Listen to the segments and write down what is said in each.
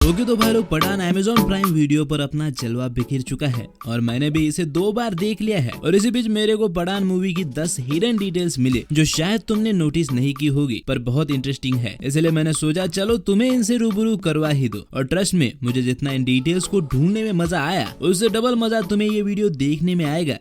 Okay तो भाई लोग, पठान अमेज़न प्राइम वीडियो पर अपना जलवा बिखेर चुका है और मैंने भी इसे 2 बार देख लिया है। और इसी बीच मेरे को पठान मूवी की 10 हिडन डिटेल्स मिले जो शायद तुमने नोटिस नहीं की होगी, पर बहुत इंटरेस्टिंग है। इसलिए मैंने सोचा चलो तुम्हें इनसे रूबरू करवा ही दो। और ट्रस्ट में मुझे जितना इन डिटेल्स को ढूंढने में मजा आया, उससे डबल मजा तुम्हें ये वीडियो देखने में आएगा।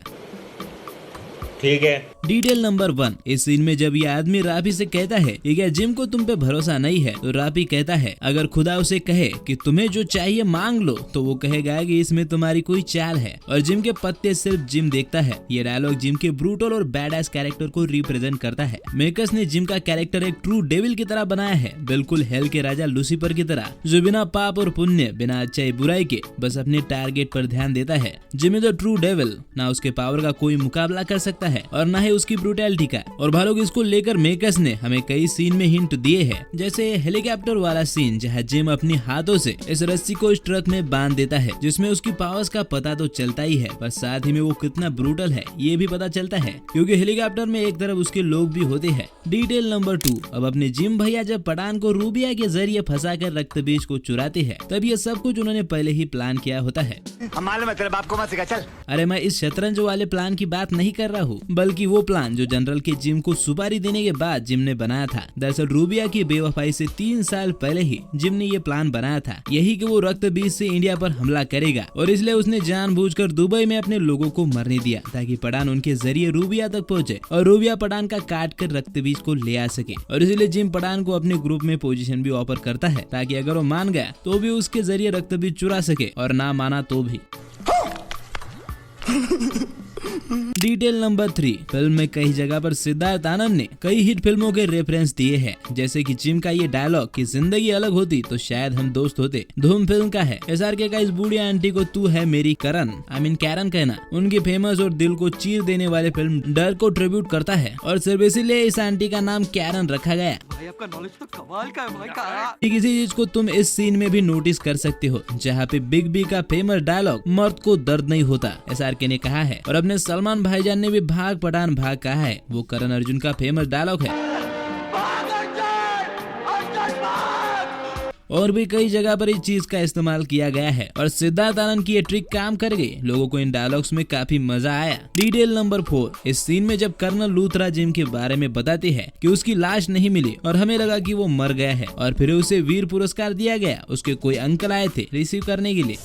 ठीक है। डिटेल नंबर 1, इस सीन में जब ये आदमी राफी से कहता है कि क्या जिम को तुम पे भरोसा नहीं है, तो राफी कहता है अगर खुदा उसे कहे कि तुम्हें जो चाहिए मांग लो, तो वो कहेगा कि इसमें तुम्हारी कोई चाल है। और जिम के पत्ते सिर्फ जिम देखता है। ये डायलॉग जिम के ब्रूटल और बैडएस कैरेक्टर को रिप्रेजेंट करता है। मेकर्स ने जिम का कैरेक्टर एक ट्रू डेविल की तरह बनाया है, बिल्कुल हेल के राजा लूसीफर की तरह, जो बिना पाप और पुण्य, बिना अच्छाई बुराई के बस अपने टारगेट पर ध्यान देता है। Gym is the true devil, ना उसके पावर का कोई मुकाबला कर सकता है और ना ही उसकी ब्रूटैलिटी का। और भाई लोग, इसको लेकर मेकर्स ने हमें कई सीन में हिंट दिए हैं, जैसे हेलीकॉप्टर वाला सीन जहां जिम अपने हाथों से इस रस्सी को इस ट्रक में बांध देता है, जिसमें उसकी पावर्स का पता तो चलता ही है, पर साथ ही में वो कितना ब्रूटल है ये भी पता चलता है, क्योंकि हेलीकॉप्टर में एक तरफ उसके लोग भी होते हैं। डिटेल नंबर 2, अब अपने जिम भैया जब पठान को रूबिया के जरिए फंसा कर रक्त बीज को चुराते हैं, तब ये सब कुछ उन्होंने पहले ही प्लान किया होता है। अरे मैं इस शतरंज वाले प्लान की बात नहीं कर रहा हूँ, बल्कि वो प्लान जो जनरल के जिम को सुपारी देने के बाद जिम ने बनाया था। दरअसल रूबिया की बेवफाई से 3 साल पहले ही जिम ने ये प्लान बनाया था, यही कि वो रक्त बीज से इंडिया पर हमला करेगा, और इसलिए उसने जानबूझकर दुबई में अपने लोगों को मरने दिया ताकि पठान उनके जरिए रूबिया तक पहुंचे और रूबिया पठान का काट कर रक्त बीज को ले आ सके। और इसलिए जिम पठान को अपने ग्रुप में पोजीशन भी ऑफर करता है ताकि अगर वो मान गया तो भी उसके जरिए रक्त बीज चुरा सके, और ना माना तो भी। डिटेल नंबर 3, फिल्म में कई जगह पर सिद्धार्थ आनंद ने कई हिट फिल्मों के रेफरेंस दिए हैं, जैसे कि जिम का ये डायलॉग कि जिंदगी अलग होती तो शायद हम दोस्त होते, धूम फिल्म का है। SRK का इस बूढ़ी आंटी को तू है मेरी करन कैरन कहना उनकी फेमस और दिल को चीर देने वाले फिल्म डर को ट्रिब्यूट करता है, और सिर्फ इसीलिए इस आंटी का नाम कैरन रखा गया। भाई आपका नॉलेज तो कमाल का है भाई। किसी चीज को तुम इस सीन में भी नोटिस कर सकते हो, जहाँ पे बिग बी का फेमस डायलॉग मर्द को दर्द नहीं होता SRK ने कहा है, और अपने सलमान भाईजान ने भी भाग पठान भाग कहा है, वो करण अर्जुन का फेमस डायलॉग है। और भी कई जगह पर इस चीज का इस्तेमाल किया गया है, और सिद्धार्थ आनंद की ये ट्रिक काम कर गई। लोगों को इन डायलॉग्स में काफी मजा आया। डिटेल नंबर 4, इस सीन में जब कर्नल लूथरा जिम के बारे में बताते हैं कि उसकी लाश नहीं मिली और हमें लगा कि वो मर गया है, और फिर उसे वीर पुरस्कार दिया गया। उसके कोई अंकल आए थे रिसीव करने के लिए,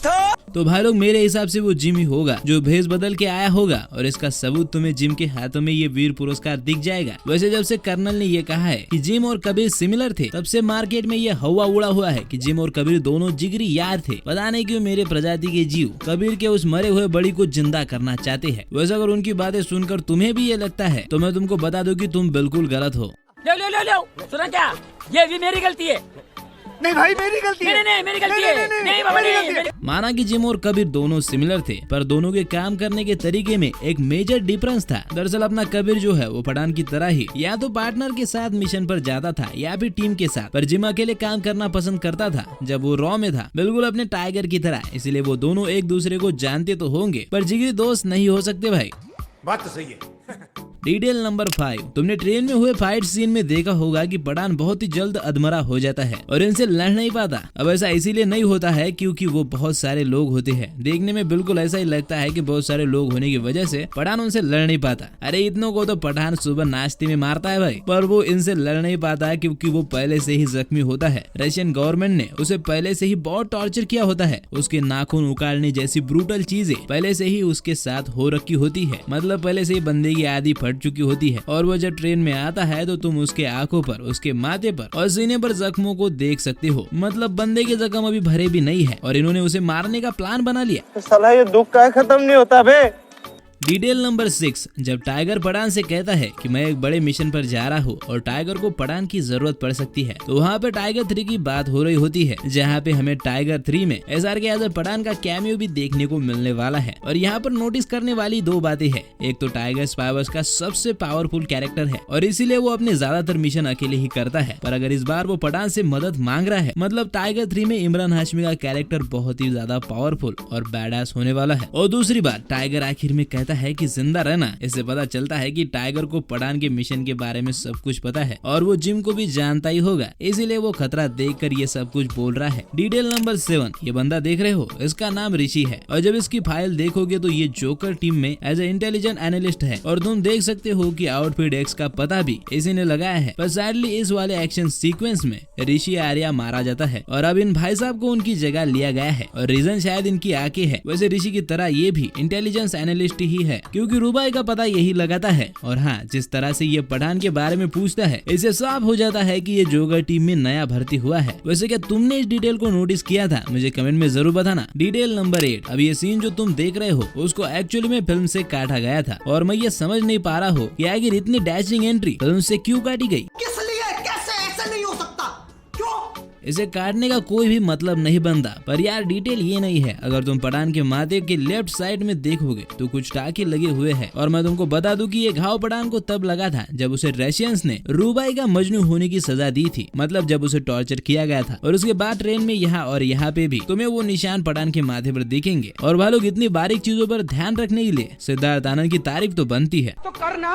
तो भाई लोग मेरे हिसाब से वो जिम ही होगा जो भेष बदल के आया होगा, और इसका सबूत तुम्हें जिम के हाथों में ये वीर पुरस्कार दिख जाएगा। वैसे जब से कर्नल ने ये कहा है कि जिम और कबीर सिमिलर थे, तब से मार्केट में ये हवा उड़ा हुआ है कि जिम और कबीर दोनों जिगरी यार थे। पता नहीं क्यों मेरे प्रजाति के जीव कबीर के उस मरे हुए बड़ी को जिंदा करना चाहते हैं। वैसे अगर उनकी बातें सुनकर तुम्हें भी ये लगता है, तो मैं तुमको बता दूं कि तुम बिल्कुल गलत हो। लो सुना क्या, ये भी मेरी गलती है। नहीं भाई मेरी गलती है। नहीं मेरी गलती है। नहीं बाबा नहीं। माना कि जिम और कबीर दोनों सिमिलर थे, पर दोनों के काम करने के तरीके में एक मेजर डिफरेंस था। दरअसल अपना कबीर जो है वो पठान की तरह ही या तो पार्टनर के साथ मिशन पर जाता था या फिर टीम के साथ, पर जिम अकेले काम करना पसंद करता था जब वो रॉ में था, बिल्कुल अपने टाइगर की तरह। इसलिए वो दोनों एक दूसरे को जानते तो होंगे, पर जिगरी दोस्त नहीं हो सकते भाई। बात तो सही है। डिटेल नंबर 5, तुमने ट्रेन में हुए फाइट सीन में देखा होगा कि पठान बहुत ही जल्द अधमरा हो जाता है और इनसे लड़ नहीं पाता। अब ऐसा इसीलिए नहीं होता है क्योंकि वो बहुत सारे लोग होते हैं। देखने में बिल्कुल ऐसा ही लगता है कि बहुत सारे लोग होने की वजह से पठान उनसे लड़ नहीं पाता। अरे इतनों को तो पठान सुबह नाश्ते में मारता है भाई, पर वो इनसे लड़ नहीं पाता है क्योंकि वो पहले से ही जख्मी होता है। रशियन गवर्नमेंट ने उसे पहले से ही बहुत टॉर्चर किया होता है। उसके नाखून उखाड़ने जैसी ब्रूटल चीजें पहले से ही उसके साथ हो रखी होती है, मतलब पहले से ही बंदे की आदि फट चुकी होती है। और वो जब ट्रेन में आता है तो तुम उसके आंखों पर, उसके माथे पर और सीने पर जख्मों को देख सकते हो, मतलब बंदे के जख्म अभी भरे भी नहीं है और इन्होंने उसे मारने का प्लान बना लिया। साला ये दुख का खत्म नहीं होता बे। डिटेल नंबर 6, जब टाइगर पठान से कहता है कि मैं एक बड़े मिशन पर जा रहा हूँ और टाइगर को पठान की जरूरत पड़ सकती है, तो वहाँ पे टाइगर 3 की बात हो रही होती है, जहाँ पे हमें टाइगर 3 में SRK एज पठान का कैमियो भी देखने को मिलने वाला है। और यहाँ पर नोटिस करने वाली 2 बातें हैं। एक तो टाइगर स्पाइवर्स का सबसे पावरफुल कैरेक्टर है और इसीलिए वो अपने ज्यादातर मिशन अकेले ही करता है, पर अगर इस बार वो पठान से मदद मांग रहा है, मतलब टाइगर 3 में इमरान हाशमी का कैरेक्टर बहुत ही ज्यादा पावरफुल और बैडएस होने वाला है। और दूसरी बात, टाइगर आखिर में कहता कहता है कि जिंदा रहना। इससे पता चलता है कि टाइगर को पठान के मिशन के बारे में सब कुछ पता है और वो जिम को भी जानता ही होगा, इसीलिए वो खतरा देखकर ये सब कुछ बोल रहा है। डिटेल नंबर 7, ये बंदा देख रहे हो, इसका नाम ऋषि है और जब इसकी फाइल देखोगे तो ये जोकर टीम में एज ए इंटेलिजेंट एनालिस्ट है और तुम देख सकते हो कि आउटफिट एक्स का पता भी इसी ने लगाया है। पर सैडली इस वाले एक्शन सीक्वेंस में ऋषि आर्या मारा जाता है और अब इन भाई साहब को उनकी जगह लिया गया है और रीजन शायद इनकी आंखें है। वैसे ऋषि की तरह ये भी इंटेलिजेंस एनालिस्ट ही है क्योंकि रुबाई का पता यही लगाता है। और हाँ, जिस तरह से ये पठान के बारे में पूछता है इससे साफ हो जाता है कि ये जोकर टीम में नया भर्ती हुआ है। वैसे क्या तुमने इस डिटेल को नोटिस किया था? मुझे कमेंट में जरूर बताना। डिटेल नंबर 8, अब ये सीन जो तुम देख रहे हो उसको एक्चुअली में फिल्म से काटा गया था और मैं ये समझ नहीं पा रहा हूँ कि आखिर इतनी डैशिंग एंट्री फिल्म से क्यों काटी गई। किस लिए? कैसे? ऐसा नहीं हो सकता, क्यों? इसे काटने का कोई भी मतलब नहीं बनता। पर यार डिटेल ये नहीं है, अगर तुम पठान के माथे के लेफ्ट साइड में देखोगे तो कुछ टाके लगे हुए हैं और मैं तुमको बता दूं कि ये घाव पठान को तब लगा था जब उसे रशियंस ने रुबाई का मजनू होने की सजा दी थी, मतलब जब उसे टॉर्चर किया गया था। और उसके बाद ट्रेन में यहाँ और यहाँ पे भी तुम्हें वो निशान पठान के माथे पर दिखेंगे। और भाई लोग, इतनी बारीक चीजों पर ध्यान रखने के लिए सिद्धार्थ आनंद की तारीफ तो बनती है। तो करना,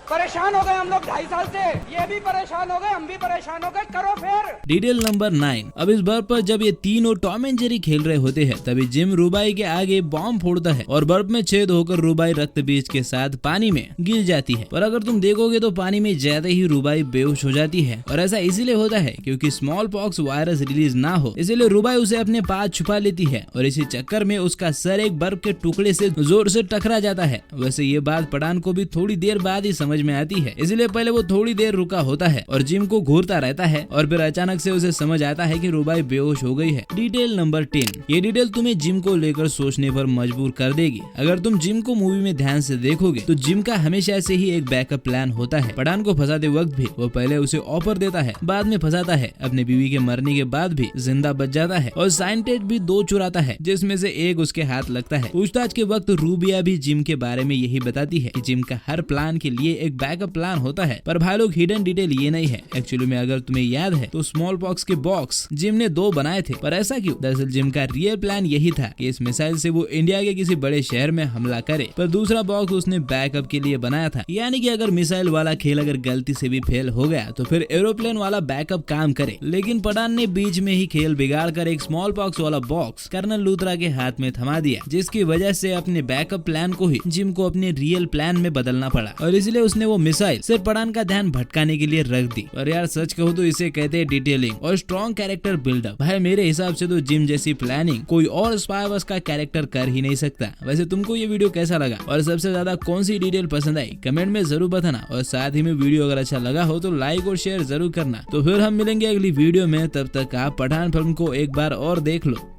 परेशान हो गए हम लोग 2.5 साल से, ये भी परेशान हो गए, हम भी परेशान हो गए, करो फिर। डिटेल नंबर 9, अब इस बर्फ पर जब ये तीनों टॉम एंड जेरी खेल रहे होते हैं तभी जिम रुबाई के आगे बॉम्ब फोड़ता है और बर्फ में छेद होकर रुबाई रक्त बीज के साथ पानी में गिर जाती है। पर अगर तुम देखोगे तो पानी में ज्यादा ही रुबाई बेहोश हो जाती है और ऐसा इसीलिए होता है क्योंकि स्मॉल पॉक्स वायरस रिलीज ना हो, इसीलिए रुबाई उसे अपने पास छुपा लेती है और इसी चक्कर में उसका सर एक बर्फ के टुकड़े से जोर से टकरा जाता है। वैसे ये बात पठान को भी थोड़ी देर बाद ही समझ में आती है, इसलिए पहले वो थोड़ी देर रुका होता है और जिम को घूरता रहता है और फिर अचानक से उसे समझ आता है कि रुबाई बेहोश हो गई है। डिटेल नंबर 10, ये डिटेल तुम्हें जिम को लेकर सोचने पर मजबूर कर देगी। अगर तुम जिम को मूवी में ध्यान से देखोगे तो जिम का हमेशा से ही एक बैकअप प्लान होता है। पठान को फंसाते वक्त भी वो पहले उसे ऑफर देता है, बाद में फंसाता है, अपने बीवी के मरने के बाद भी जिंदा बच जाता है और साइंटेस्ट भी 2 चुराता है जिसमें से एक उसके हाथ लगता है। पूछताछ के वक्त रूबिया भी जिम के बारे में यही बताती है कि जिम का हर प्लान के लिए एक बैकअप प्लान होता है। पर भाई लोग, हिडन डिटेल ये नहीं है। एक्चुअली में अगर तुम्हें याद है तो स्मॉल पॉक्स के बॉक्स जिम ने 2 बनाए थे, पर ऐसा क्यों? दरअसल जिम का रियल प्लान यही था कि इस मिसाइल से वो इंडिया के किसी बड़े शहर में हमला करे, पर दूसरा बॉक्स उसने बैकअप के लिए बनाया था, यानी कि अगर मिसाइल वाला खेल अगर गलती से भी फेल हो गया तो फिर एरोप्लेन वाला बैकअप काम करे। लेकिन पठान ने बीच में ही खेल बिगाड़ कर एक स्मॉल पॉक्स वाला बॉक्स कर्नल लूथरा के हाथ में थमा दिया, जिसकी वजह से अपने बैकअप प्लान को ही जिम को अपने रियल प्लान में बदलना पड़ा और इसलिए उसने वो मिसाइल सिर्फ पठान का ध्यान भटकाने के लिए रख दी। और यार सच कहूँ तो इसे कहते हैं डिटेलिंग और स्ट्रॉन्ग कैरेक्टर बिल्डअप। भाई मेरे हिसाब से तो जिम जैसी प्लानिंग कोई और स्पाई वर्स का कैरेक्टर कर ही नहीं सकता। वैसे तुमको ये वीडियो कैसा लगा और सबसे ज्यादा कौन सी डिटेल पसंद आई कमेंट में जरूर बताना और साथ ही में वीडियो अगर अच्छा लगा हो तो लाइक और शेयर जरूर करना। तो फिर हम मिलेंगे अगली वीडियो में, तब तक आप पठान फिल्म को एक बार और देख लो।